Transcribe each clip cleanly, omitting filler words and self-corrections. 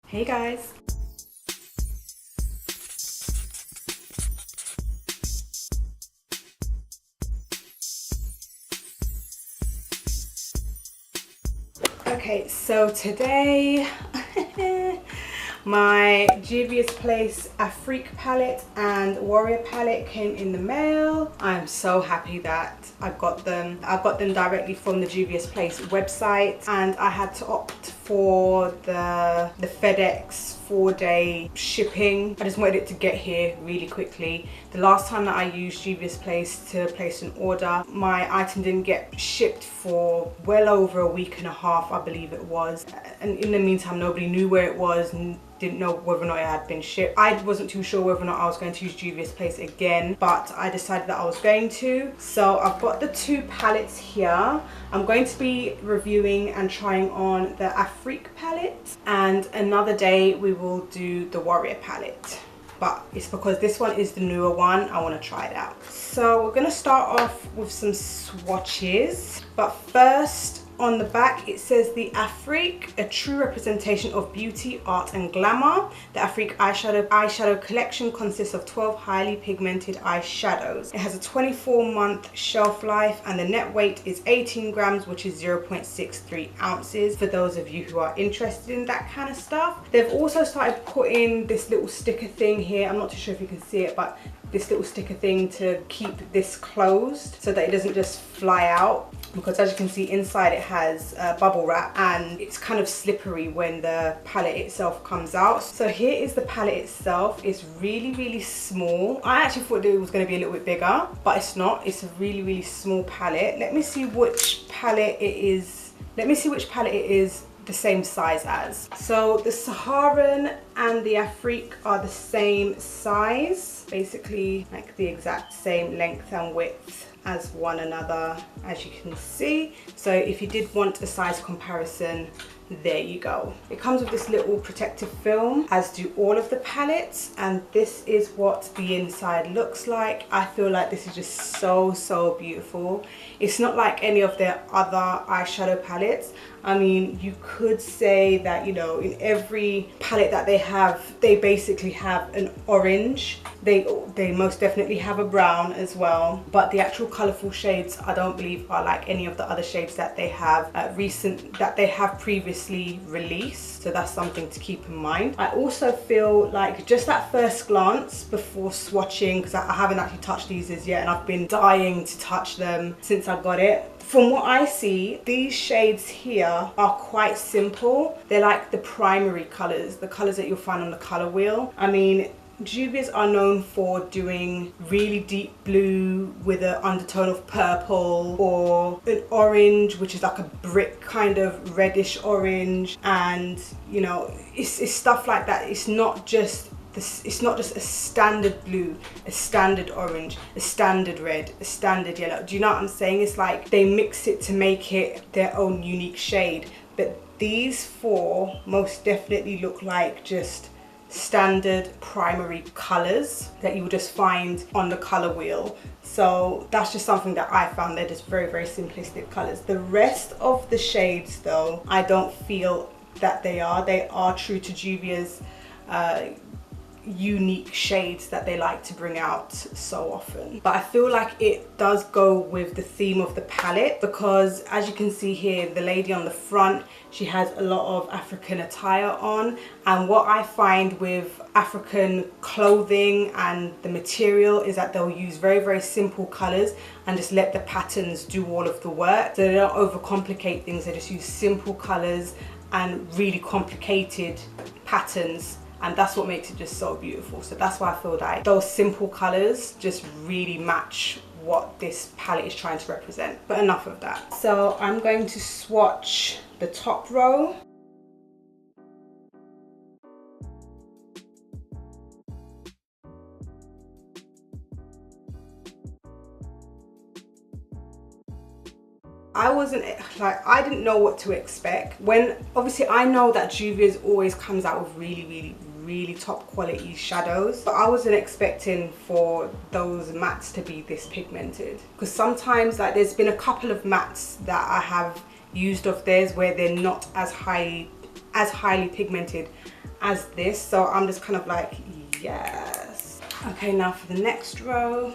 Hey guys. Okay, so today my Juvias Place Afrique palette and Warrior palette came in the mail. I'm so happy that I got them. I got them directly from the Juvias Place website, and I had to opt for the FedEx 4-day shipping. I just wanted it to get here really quickly. The last time that I used Juvias Place to place an order, my item didn't get shipped for well over a week and a half, I believe it was. And in the meantime, nobody knew where it was and didn't know whether or not it had been shipped. I wasn't too sure whether or not I was going to use Juvias Place again, but I decided that I was going to. So I've got the two palettes here. I'm going to be reviewing and trying on the Afrique palette, and another day we will do the Warrior palette. But it's because this one is the newer one, I want to try it out. So we're going to start off with some swatches, but first, on the back it says the Afrique, a true representation of beauty, art and glamour. The Afrique eyeshadow collection consists of 12 highly pigmented eyeshadows. It has a 24-month shelf life and the net weight is 18 grams, which is 0.63 ounces, for those of you who are interested in that kind of stuff. They've also started putting this little sticker thing here. I'm not too sure if you can see it, but this little sticker thing to keep this closed so that it doesn't just fly out, because as you can see inside it has bubble wrap and it's kind of slippery when the palette itself comes out. So here is the palette itself. It's really small. I actually thought that it was going to be a little bit bigger, but it's not. It's a really small palette. Let me see which palette it is. Let me see which palette it is the same size as. So the Saharan and the Afrique are the same size, basically like the exact same length and width as one another, as you can see. So if you did want a size comparison, there you go. It comes with this little protective film, as do all of the palettes, and this is what the inside looks like. I feel like this is just so beautiful. It's not like any of their other eyeshadow palettes. I mean, you could say that, you know, in every palette that they have, they basically have an orange. They most definitely have a brown as well, but the actual colourful shades I don't believe are like any of the other shades that they have previously released. So that's something to keep in mind. I also feel like just at first glance before swatching, because I haven't actually touched these as yet and I've been dying to touch them since I got it. From what I see, these shades here are quite simple. They're like the primary colours, the colours that you'll find on the colour wheel. I mean, Juvias are known for doing really deep blue with an undertone of purple, or an orange which is like a brick kind of reddish orange, and you know, it's stuff like that. It's not just a standard blue, a standard orange, a standard red, a standard yellow. Do you know what I'm saying? It's like they mix it to make it their own unique shade. But these four most definitely look like just standard primary colors that you will just find on the color wheel. So that's just something that I found. They're just very simplistic colors. The rest of the shades though, I don't feel that they are true to Juvia's unique shades that they like to bring out so often. But I feel like it does go with the theme of the palette, because as you can see here, the lady on the front, she has a lot of African attire on, and what I find with African clothing and the material is that they'll use very simple colors and just let the patterns do all of the work. So they don't overcomplicate things, they just use simple colors and really complicated patterns, and that's what makes it just so beautiful. So that's why I feel like those simple colors just really match what this palette is trying to represent. But enough of that. So I'm going to swatch the top row. I didn't know what to expect. When obviously I know that Juvia's always comes out with really top quality shadows, but I wasn't expecting for those mattes to be this pigmented, because sometimes like there's been a couple of mattes that I have used of theirs where they're not as high as highly pigmented as this, so I'm just kind of like, yes. Okay, now for the next row.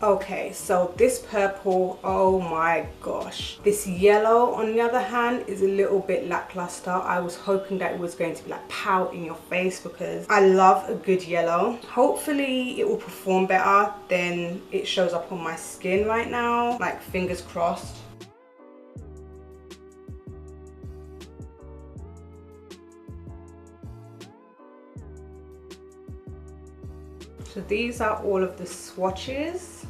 Okay, so this purple, oh my gosh. This yellow, on the other hand, is a little bit lackluster. I was hoping that it was going to be like pout in your face because I love a good yellow. Hopefully it will perform better than it shows up on my skin right now. Like, fingers crossed. So these are all of the swatches.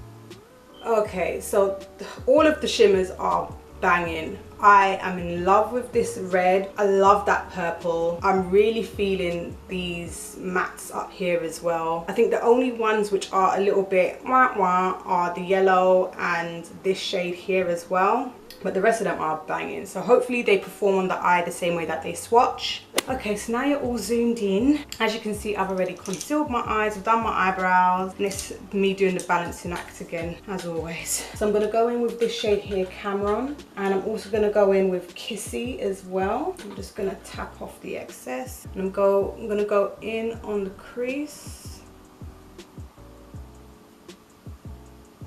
Okay, so all of the shimmers are banging. I am in love with this red. I love that purple. I'm really feeling these mattes up here as well. I think the only ones which are a little bit wah wah are the yellow and this shade here as well. But the rest of them are banging. So hopefully they perform on the eye the same way that they swatch. Okay, so now you're all zoomed in. As you can see, I've already concealed my eyes, I've done my eyebrows, and it's me doing the balancing act again, as always. So I'm gonna go in with this shade here, Cameron, and I'm also gonna go in with Kissy as well. I'm just gonna tap off the excess, and I'm gonna go in on the crease.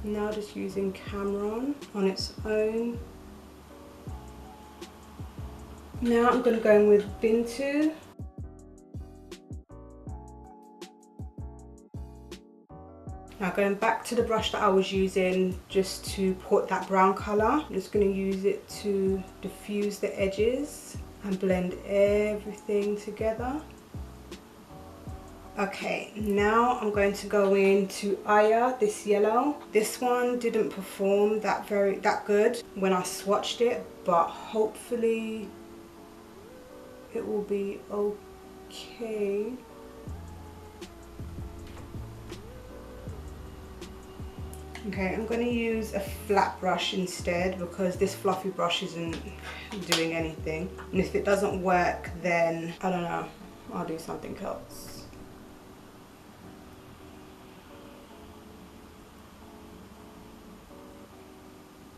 Now just using Cameron on its own. Now I'm going to go in with Bintu. Now going back to the brush that I was using just to put that brown colour, I'm just going to use it to diffuse the edges and blend everything together. Okay, now I'm going to go into Aya, this yellow. This one didn't perform that good when I swatched it, but hopefully it will be okay. Okay, I'm going to use a flat brush instead because this fluffy brush isn't doing anything. And if it doesn't work, then I don't know, I'll do something else.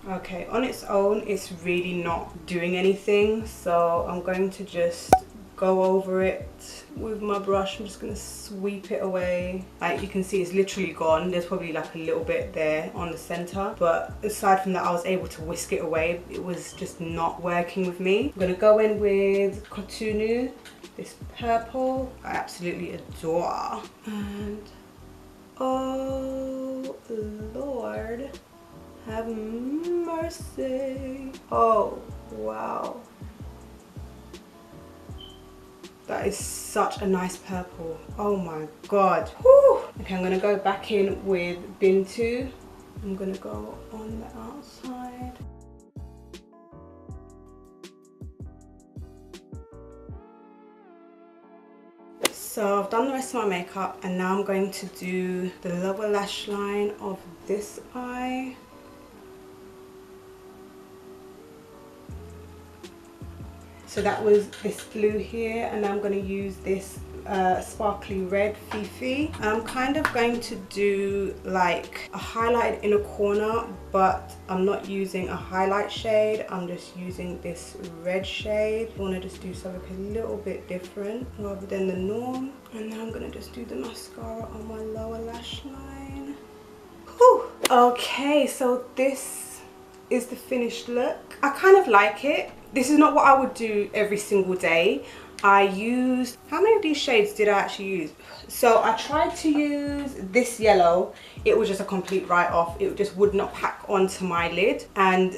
Okay, on its own, it's really not doing anything, so I'm going to just go over it with my brush. I'm just going to sweep it away. Like you can see, it's literally gone. There's probably like a little bit there on the center, but aside from that, I was able to whisk it away. It was just not working with me. I'm going to go in with Kotunu, this purple. I absolutely adore. And oh Lord, have mercy. Oh wow, that is such a nice purple. Oh my god. Whew. Okay, I'm gonna go back in with Bintu. I'm gonna go on the outside. So I've done the rest of my makeup, and now I'm going to do the lower lash line of this eye. So that was this blue here, and I'm going to use this sparkly red Fifi. I'm kind of going to do like a highlighted inner corner, but I'm not using a highlight shade. I'm just using this red shade. I want to just do something a little bit different rather than the norm. And now I'm going to just do the mascara on my lower lash line. Whew. Okay, so this is the finished look. I kind of like it. This is not what I would do every single day. I used, how many of these shades did I actually use? So I tried to use this yellow. It was just a complete write-off. It just would not pack onto my lid. And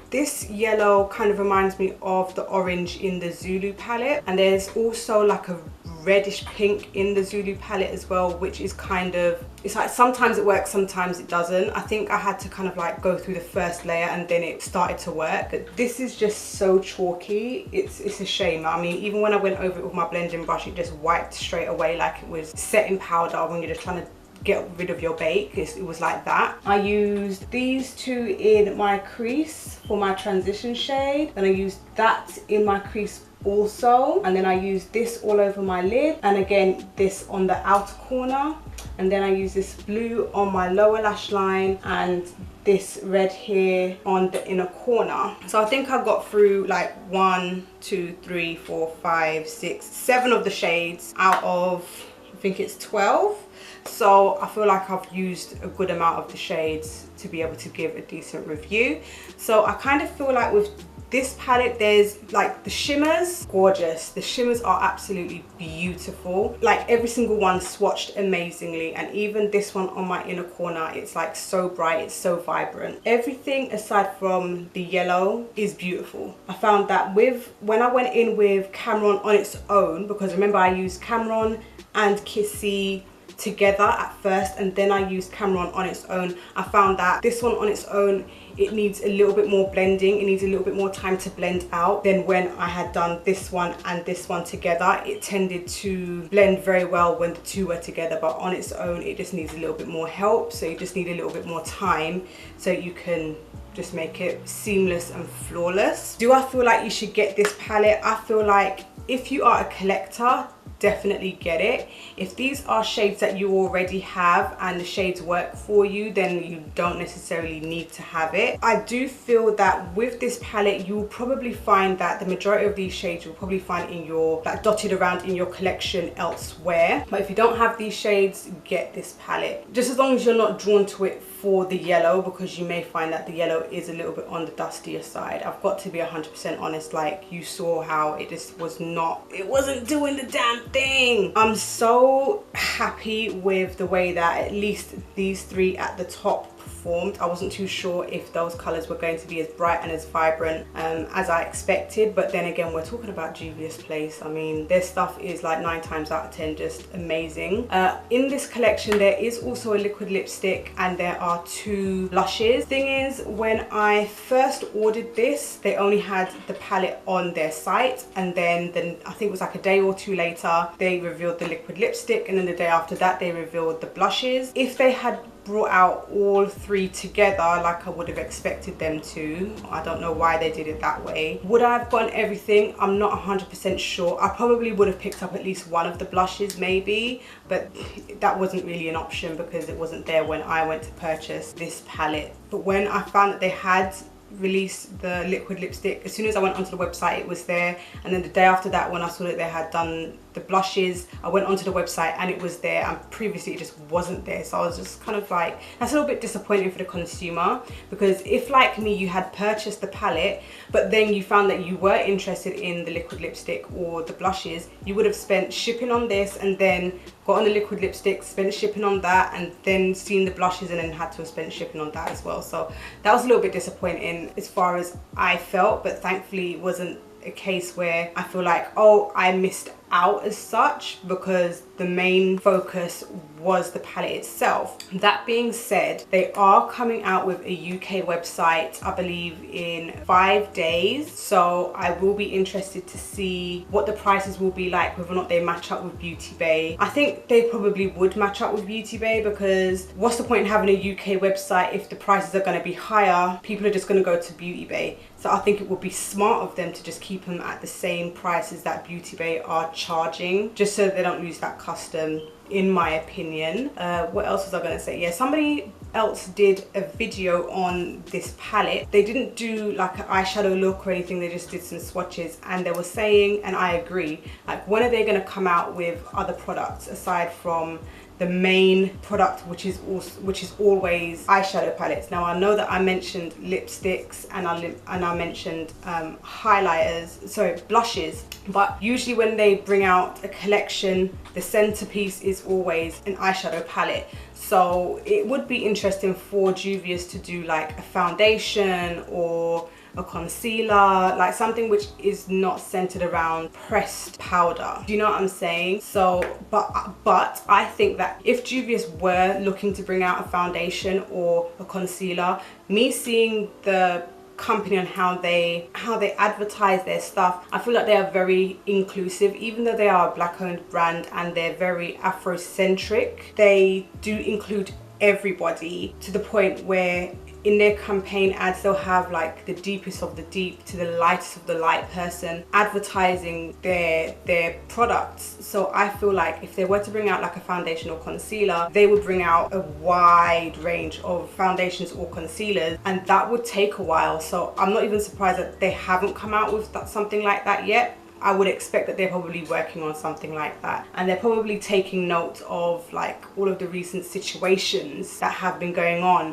this yellow kind of reminds me of the orange in the Zulu palette. And there's also like a reddish pink in the Zulu palette as well, which is kind of, it's like sometimes it works, sometimes it doesn't. I think I had to kind of like go through the first layer and then it started to work. But this is just so chalky, it's a shame. I mean, even when I went over it with my blending brush, it just wiped straight away like it was setting powder when you're just trying to get rid of your bake. It was like that. I used these two in my crease for my transition shade, and I used that in my crease also, and then I use this all over my lid, and again this on the outer corner, and then I use this blue on my lower lash line and this red here on the inner corner. So I think I got through like 1, 2, 3, 4, 5, 6, 7 of the shades out of, I think it's 12. So I feel like I've used a good amount of the shades to be able to give a decent review. So I kind of feel like with this palette, there's like the shimmers, gorgeous. The shimmers are absolutely beautiful. Like every single one swatched amazingly, and even this one on my inner corner, it's like so bright, it's so vibrant. Everything aside from the yellow is beautiful. I found that when I went in with Cameron on its own, because remember I used Cameron and Kissy together at first, and then I used Cameron on its own, I found that this one on its own, it needs a little bit more blending. It needs a little bit more time to blend out than when I had done this one and this one together. It tended to blend very well when the two were together, but on its own it just needs a little bit more help. So you just need a little bit more time so you can just make it seamless and flawless. Do I feel like you should get this palette? I feel like if you are a collector, definitely get it. If these are shades that you already have and the shades work for you, then you don't necessarily need to have it. I do feel that with this palette, you will probably find that the majority of these shades you'll probably find in your, like, dotted around in your collection elsewhere. But if you don't have these shades, get this palette. Just as long as you're not drawn to it for the yellow, because you may find that the yellow is a little bit on the dustier side. I've got to be 100% honest, like you saw how it just was not, it wasn't doing the damn thing. I'm so happy with the way that at least these three at the top performed. I wasn't too sure if those colors were going to be as bright and as vibrant as I expected, but then again, we're talking about Juvia's Place. I mean, their stuff is like 9 times out of 10 just amazing. In this collection there is also a liquid lipstick and there are 2 blushes. Thing is, when I first ordered this, they only had the palette on their site, and then I think it was like a day or 2 later they revealed the liquid lipstick, and then the day after that they revealed the blushes. If they had brought out all 3 together like I would have expected them to, I don't know why they did it that way. Would I have gotten everything? I'm not 100% sure. I probably would have picked up at least one of the blushes maybe, but that wasn't really an option because it wasn't there when I went to purchase this palette. But when I found that they had released the liquid lipstick, as soon as I went onto the website it was there, and then the day after that when I saw that they had done the blushes, I went onto the website and it was there, and previously it just wasn't there. So I was just kind of like, that's a little bit disappointing for the consumer, because if like me you had purchased the palette but then you found that you were interested in the liquid lipstick or the blushes, you would have spent shipping on this and then got on the liquid lipstick, spent shipping on that, and then seen the blushes and then had to have spent shipping on that as well. So that was a little bit disappointing as far as I felt, but thankfully it wasn't a case where I feel like, oh, I missed out as such, because the main focus was the palette itself. That being said, they are coming out with a UK website, I believe in 5 days, so I will be interested to see what the prices will be like, whether or not they match up with Beauty Bay. I think they probably would match up with Beauty Bay, because what's the point in having a UK website if the prices are going to be higher? People are just going to go to Beauty Bay. So I think it would be smart of them to just keep them at the same prices that Beauty Bay are charging, just so they don't lose that custom, in my opinion. What else was I going to say? Yeah, somebody else did a video on this palette. They didn't do like an eyeshadow look or anything, they just did some swatches, and they were saying, and I agree, like, when are they going to come out with other products aside from the main product, which is always eyeshadow palettes? Now I know that I mentioned lipsticks and I mentioned highlighters, sorry, blushes, but usually when they bring out a collection, the centerpiece is always an eyeshadow palette. So it would be interesting for Juvias to do like a foundation or a concealer, like something which is not centered around pressed powder. Do you know what I'm saying? So but I think that if Juvias were looking to bring out a foundation or a concealer, me seeing the company and how they advertise their stuff, I feel like they are very inclusive. Even though they are a black owned brand and they're very Afrocentric, they do include everybody to the point where in their campaign ads, they'll have like the deepest of the deep to the lightest of the light person advertising their products. So I feel like if they were to bring out like a foundation or concealer, they would bring out a wide range of foundations or concealers, and that would take a while. So I'm not even surprised that they haven't come out with something like that yet. I would expect that they're probably working on something like that, and they're probably taking note of like all of the recent situations that have been going on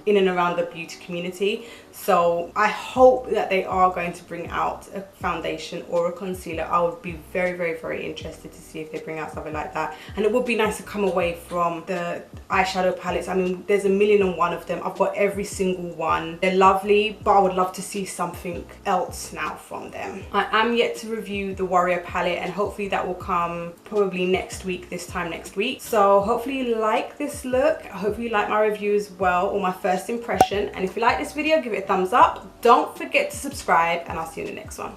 in and around the beauty community. So I hope that they are going to bring out a foundation or a concealer. I would be very interested to see if they bring out something like that. And it would be nice to come away from the eyeshadow palettes. I mean, there's 1,000,001 of them. I've got every single one. They're lovely, but I would love to see something else now from them. I am yet to review the Warrior palette, and hopefully that will come probably next week, this time next week. So hopefully you like this look. I hope you like my review as well, or my first impression. And if you like this video, give it a thumbs up. Don't forget to subscribe, and I'll see you in the next one.